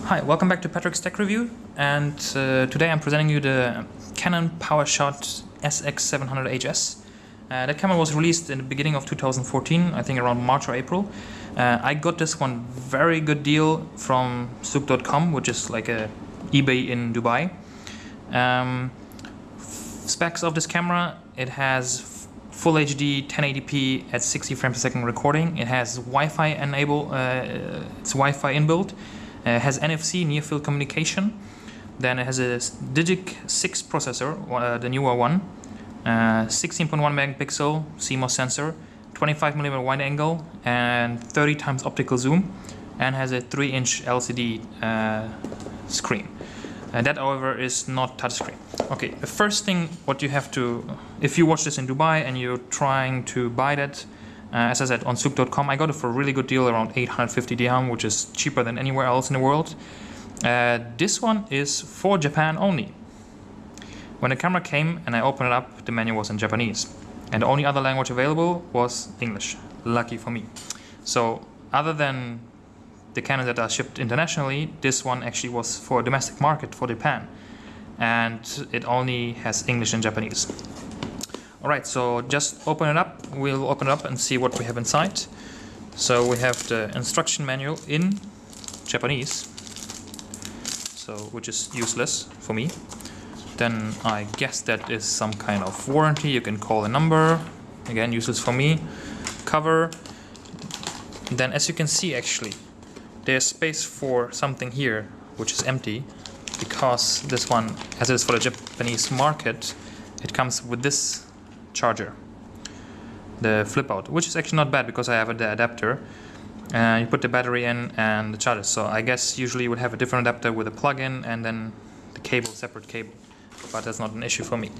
Hi, welcome back to Patrick's Tech Review, and today I'm presenting you the Canon PowerShot SX700 HS. That camera was released in the beginning of 2014, I think around March or April. I got this one very good deal from souk.com, which is like a eBay in Dubai. Specs of this camera: it has full HD 1080p at 60 frames per second recording. It has Wi-Fi it's Wi-Fi inbuilt. Has NFC near field communication. Then it has a Digic 6 processor, the newer one. 16.1 megapixel CMOS sensor, 25mm wide angle, and 30 times optical zoom, and has a 3-inch LCD screen. That, however, is not touchscreen. Okay, the first thing what you have to, if you watch this in Dubai and you're trying to buy that, as I said, on souk.com, I got it for a really good deal, around 850 dirham, which is cheaper than anywhere else in the world. This one is for Japan only. When the camera came and I opened it up, the menu was in Japanese. And the only other language available was English. Lucky for me. So, other than the Canons that are shipped internationally, this one actually was for a domestic market for Japan. And it only has English and Japanese. Alright, so just open it up. We'll open it up and see what we have inside. So we have the instruction manual in Japanese, so which is useless for me. Then I guess that is some kind of warranty. You can call a number. Again, useless for me. Cover. Then, as you can see, actually, there's space for something here, which is empty, because this one, as it is for the Japanese market, it comes with this charger, the flip out, which is actually not bad because I have the adapter. You put the battery in and the charger. So I guess usually you would have a different adapter with a plug-in and then the cable, separate cable. But that's not an issue for me.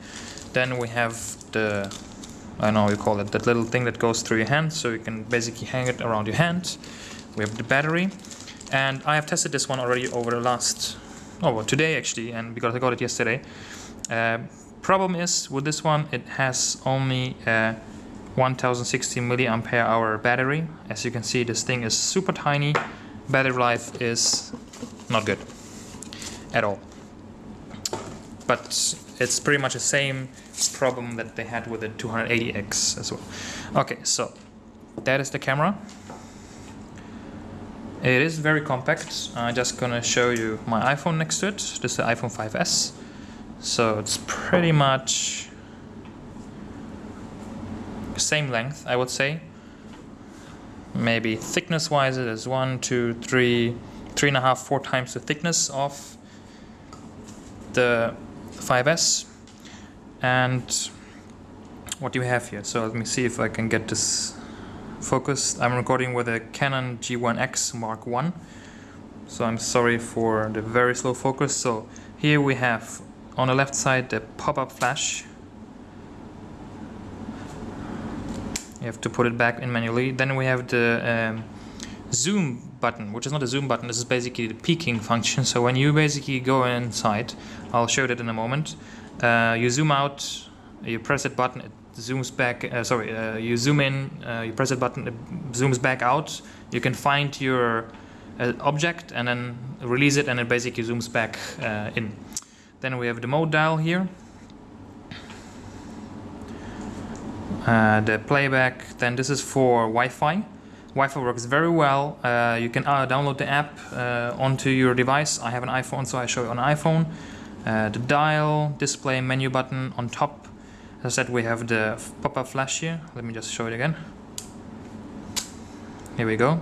Then we have the, I don't know how you call it, that little thing that goes through your hand, so you can basically hang it around your hand. We have the battery, and I have tested this one already over the last, well, today actually, and because I got it yesterday. Problem is, with this one, it has only a 1060 milliampere hour battery. As you can see, this thing is super tiny. Battery life is not good at all. But it's pretty much the same problem that they had with the 280X as well. Okay, so that is the camera. It is very compact. I'm just gonna show you my iPhone next to it. This is the iPhone 5S. So it's pretty much same length, I would say. Maybe thickness wise it is 1, 2, 3, 3.5, 4 times the thickness of the 5S. And what do you have here? So let me see if I can get this focused. I'm recording with a Canon G1X Mark I. So I'm sorry for the very slow focus. So here we have on the left side the pop-up flash. You have to put it back in manually. Then we have the zoom button, which is not a zoom button. This is basically the peaking function. So when you basically go inside, I'll show that in a moment. You zoom out, you press that button, it zooms back. You zoom in, you press that button, it zooms back out. You can find your object and then release it, and it basically zooms back in. Then we have the mode dial here. The playback, then this is for Wi-Fi. Wi-Fi works very well. You can download the app onto your device. I have an iPhone, so I show you on iPhone. The dial, display, menu button on top. As I said, we have the pop-up flash here. Let me just show it again. Here we go.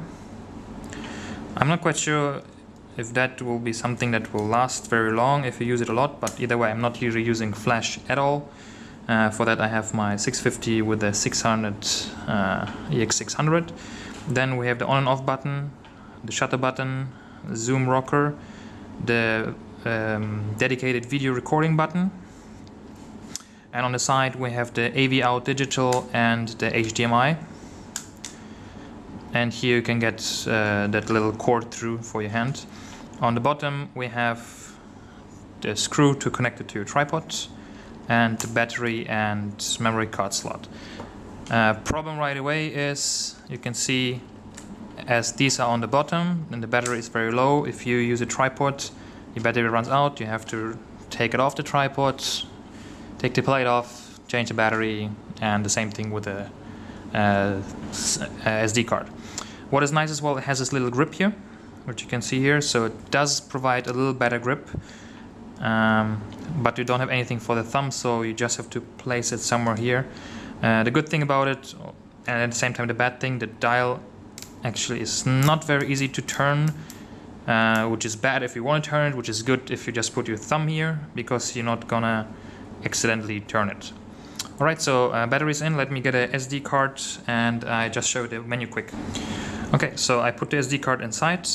I'm not quite sure if that will be something that will last very long if you use it a lot, but either way, I'm not usually using flash at all. For that I have my 650 with the 600 EX600. Then we have the on and off button, the shutter button, zoom rocker, the dedicated video recording button, and on the side we have the AV out digital and the HDMI. And here you can get that little cord through for your hand. On the bottom we have the screw to connect it to your tripod, and the battery and memory card slot. Problem right away is, you can see as these are on the bottom and the battery is very low, if you use a tripod, your battery runs out, you have to take it off the tripod, take the plate off, change the battery, and the same thing with the SD card. What is nice as well, it has this little grip here, which you can see here, so it does provide a little better grip, but you don't have anything for the thumb, so you just have to place it somewhere here. The good thing about it, and at the same time the bad thing, the dial actually is not very easy to turn, which is bad if you want to turn it, which is good if you just put your thumb here, because you're not gonna accidentally turn it. Alright, so battery's in, let me get a SD card, and I just show the menu quick. Okay, so I put the SD card inside.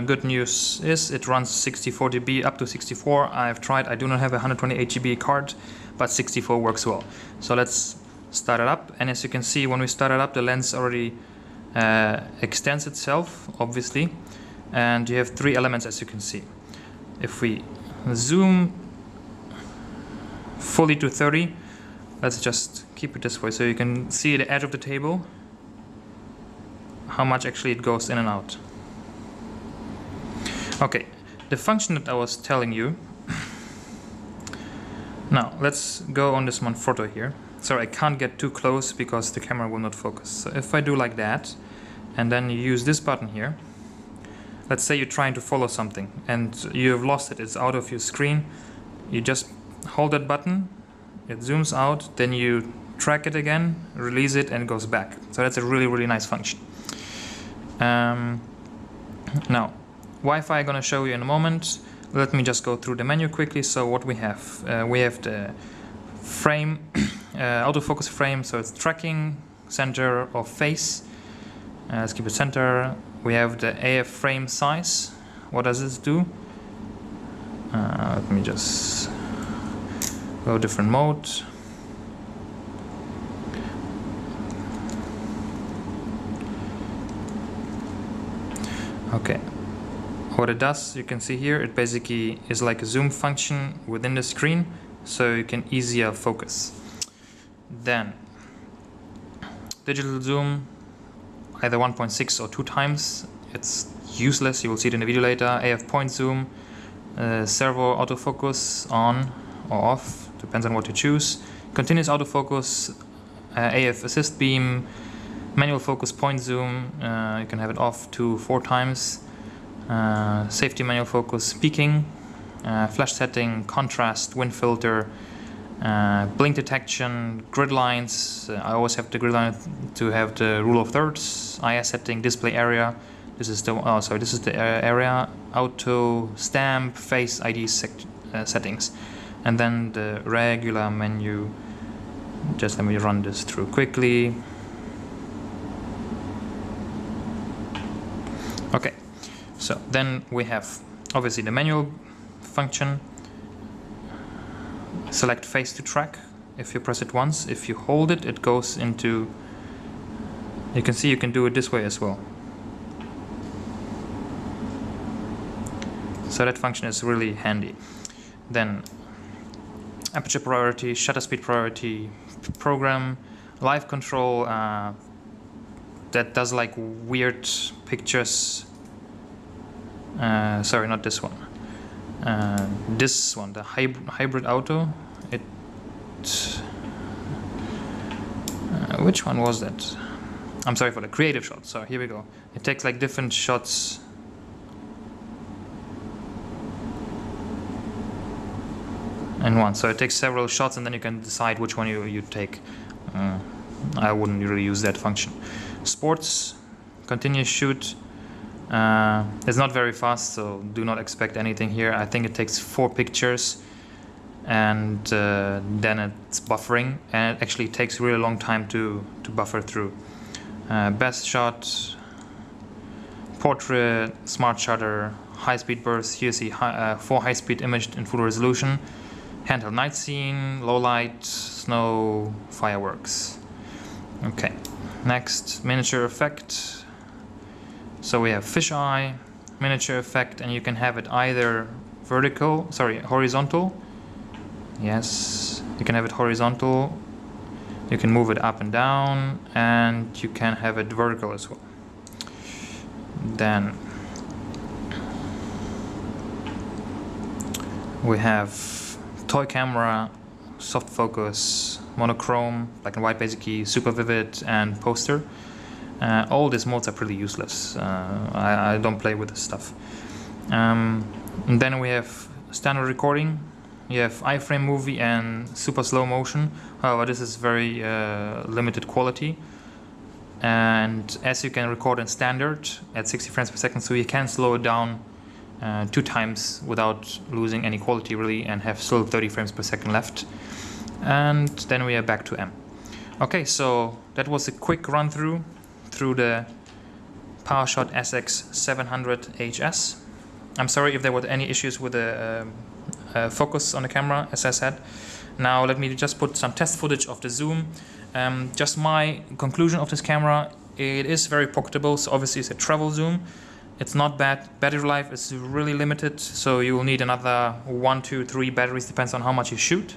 Good news is it runs 64 GB up to 64. I've tried, I do not have a 128 GB card, but 64 works well. So let's start it up, and as you can see, when we start it up, the lens already extends itself, obviously, and you have 3 elements, as you can see. If we zoom fully to 30, let's just keep it this way so you can see the edge of the table, how much actually it goes in and out. Okay, the function that I was telling you. Now let's go on this Manfrotto here. Sorry, I can't get too close because the camera will not focus. So if I do like that, and then you use this button here, let's say you're trying to follow something and you have lost it, it's out of your screen, you just hold that button, it zooms out, then you track it again, release it, and it goes back. So that's a really, really nice function. Now, Wi-Fi I'm gonna show you in a moment. Let me just go through the menu quickly. So what we have the frame, autofocus frame, so it's tracking, center of face. Let's keep it center. We have the AF frame size. What does this do? Let me just go different mode. Okay. What it does, you can see here, it basically is like a zoom function within the screen, so you can easier focus. Then, digital zoom, either 1.6 or 2 times. It's useless, you will see it in the video later. AF point zoom, servo autofocus on or off, depends on what you choose. Continuous autofocus, AF assist beam, manual focus point zoom, you can have it off to 4 times. Safety manual focus, peaking, flash setting, contrast, wind filter, blink detection, grid lines. I always have the grid line to have the rule of thirds. IS setting, display area. This is the this is the area. Auto stamp, face ID settings, and then the regular menu. Just let me run this through quickly. Okay. So then we have obviously the manual function. Select face to track. If you press it once, if you hold it, it goes into. You can see you can do it this way as well. So that function is really handy. Then aperture priority, shutter speed priority, program, live control. That does like weird pictures. Sorry, not this one. This one, the hybrid auto. Which one was that? I'm sorry for the creative shot. So here we go. It takes like different shots. In one. So it takes several shots, and then you can decide which one you take. I wouldn't really use that function. Sports, continuous shoot. It's not very fast, so do not expect anything here. I think it takes 4 pictures, and then it's buffering, and it actually takes a really long time to buffer through. Best shot, portrait, smart shutter, high-speed burst. Here you see 4 high-speed imaged in full resolution. Handheld night scene, low light, snow, fireworks. Okay, next, miniature effect. So we have fisheye, miniature effect, and you can have it either horizontal. Yes, you can have it horizontal. You can move it up and down, and you can have it vertical as well. Then we have toy camera, soft focus, monochrome, black and white basically, super vivid, and poster. All these modes are pretty useless. I don't play with this stuff. And then we have standard recording. You have iframe movie and super slow motion. However, this is very limited quality. And as you can record in standard at 60 frames per second, so you can slow it down 2 times without losing any quality really, and have still 30 frames per second left. And then we are back to M. Okay, so that was a quick run through the PowerShot SX700 HS. I'm sorry if there were any issues with the focus on the camera, as I said. Now let me just put some test footage of the zoom. Just my conclusion of this camera: it is very pocketable, so obviously it's a travel zoom. It's not bad. Battery life is really limited, so you will need another 1, 2, 3 batteries, depends on how much you shoot.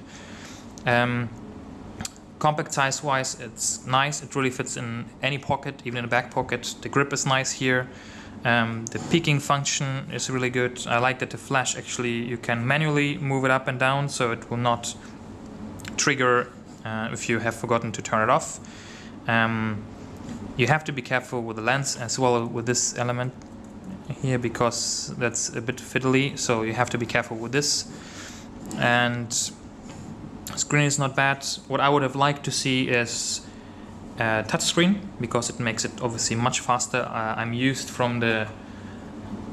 Compact size wise, it's nice. It really fits in any pocket, even in the back pocket. The grip is nice here. The peaking function is really good. I like that the flash, actually you can manually move it up and down, so it will not trigger if you have forgotten to turn it off. You have to be careful with the lens as well with this element here, because that's a bit fiddly, so you have to be careful with this. And screen is not bad. What I would have liked to see is touchscreen, because it makes it obviously much faster. I'm used from the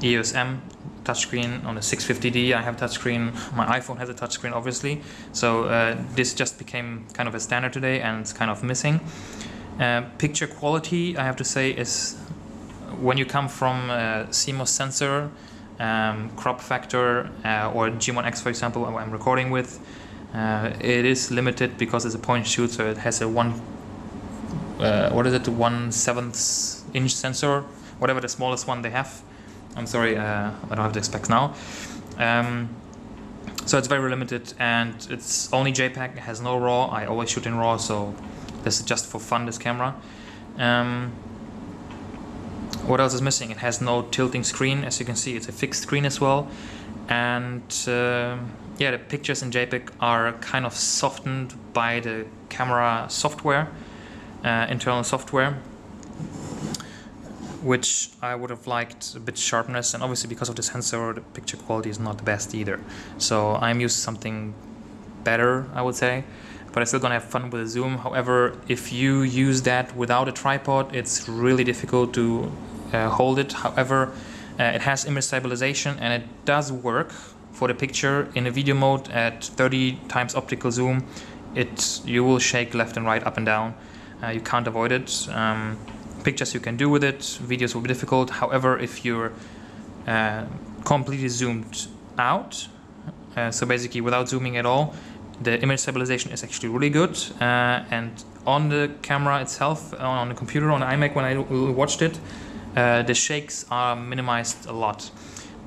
EOS M touchscreen on the 650D. I have touchscreen. My iPhone has a touchscreen, obviously. So this just became kind of a standard today, and it's kind of missing. Picture quality, I have to say, is when you come from CMOS sensor, crop factor, or G1X, for example, I'm recording with. It is limited because it's a point shoot, so it has a 1/7 inch sensor, whatever the smallest one they have. I'm sorry, I don't have the specs now. So it's very limited, and it's only JPEG. It has no RAW. I always shoot in RAW, so this is just for fun, this camera. What else is missing? It has no tilting screen. As you can see, it's a fixed screen as well. And yeah, the pictures in JPEG are kind of softened by the camera software, internal software, which I would have liked a bit sharpness, and obviously because of the sensor, the picture quality is not the best either. So I'm used to something better, I would say, but I'm still gonna have fun with the zoom. However, if you use that without a tripod, it's really difficult to hold it. However, it has image stabilization, and it does work for the picture. In a video mode at 30 times optical zoom, you will shake left and right, up and down. You can't avoid it. Pictures you can do with it, videos will be difficult. However, if you're completely zoomed out, so basically without zooming at all, the image stabilization is actually really good. And on the camera itself, on the computer, on the iMac, when I watched it, the shakes are minimized a lot.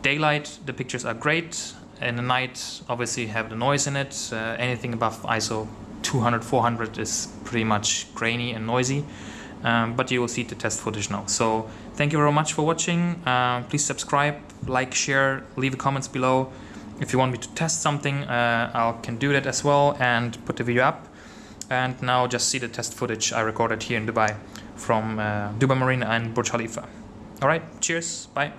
Daylight, the pictures are great. In the night, obviously have the noise in it. Anything above ISO 200, 400 is pretty much grainy and noisy. But you will see the test footage now. So thank you very much for watching. Please subscribe, like, share, leave the comments below. If you want me to test something, I can do that as well and put the video up. And now just see the test footage I recorded here in Dubai from Dubai Marina and Burj Khalifa. Alright, cheers, bye.